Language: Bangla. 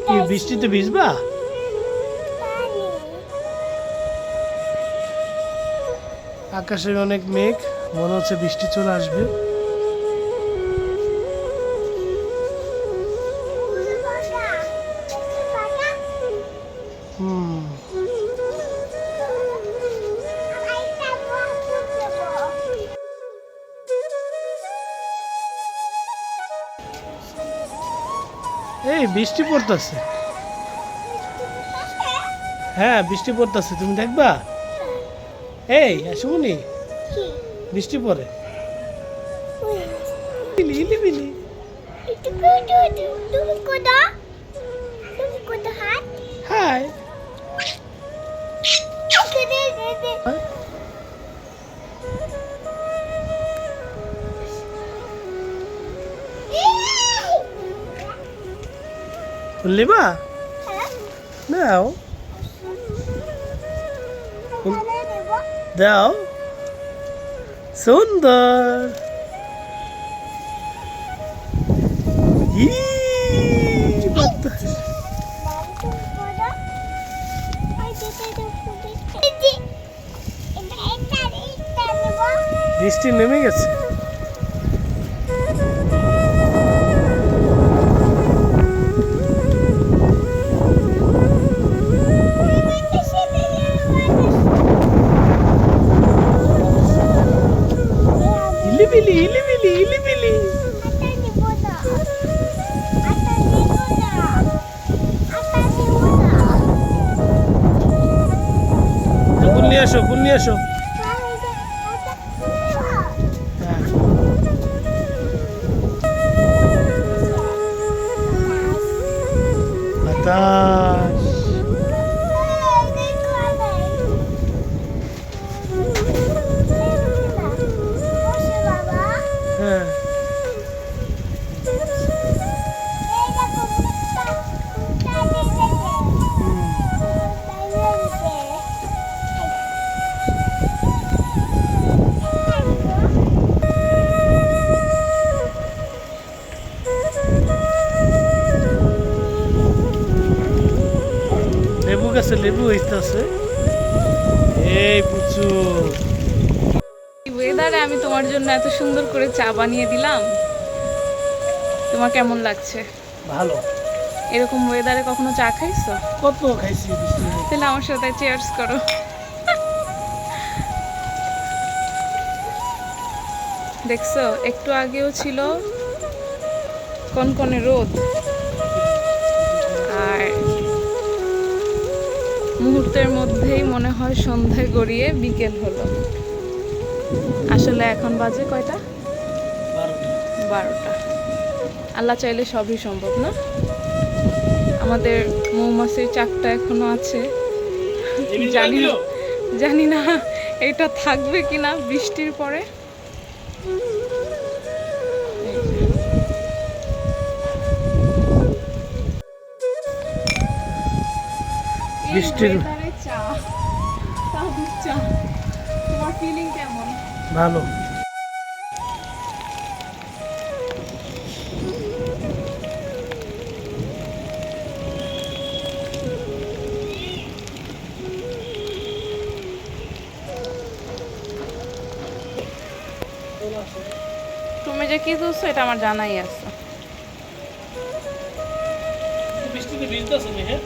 কি বৃষ্টিতে ভিজবা? আকাশে অনেক মেঘ, মনে হচ্ছে বৃষ্টি চলে আসবে। এই বৃষ্টি পড়তেছে। হ্যাঁ বৃষ্টি পড়তেছে, তুমি দেখবা? এই শুনি বৃষ্টি পড়ে। হাই লিবা নাও, দাও, সুন্দর। বাতাস বৃষ্টি নেমে গেছে। ইলিবিলি ইলিবিলি ইলিবিলি। ফুল নিয়ে আসো, ফুল নিয়ে আসো। বাতাস হ্যাঁ। লেবু গাছে লেবু হইতেছে। এই পুচু, ওয়েদারে আমি তোমার জন্য এত সুন্দর করে চা বানিয়ে দিলাম, তোমার কেমন লাগছে? ভালো। এরকম ওয়েদারে কখনো চা খাইছো? কত খাইছি বৃষ্টি। তাহলে আমার সাথে চেয়ার্স করো। দেখছো একটু আগেও ছিল কনকনে রোদ, আর মুহূর্তের মধ্যেই মনে হয় সন্ধ্যা গড়িয়ে বিকেল হলো। আসলে এখন বাজে কয়টা? 12টা। আল্লাহ চাইলে সবই সম্ভব না? আমাদের মৌমাছির চাকটা এখনো আছে, জানি না এটা থাকবে কিনা বৃষ্টির পরে। বৃষ্টির চা, চা, তোমার ফিলিং কেমন? ভালো। তুমি যে কি করছো এটা আমার জানাই আছে। বৃষ্টিতে ভিজতেছ না?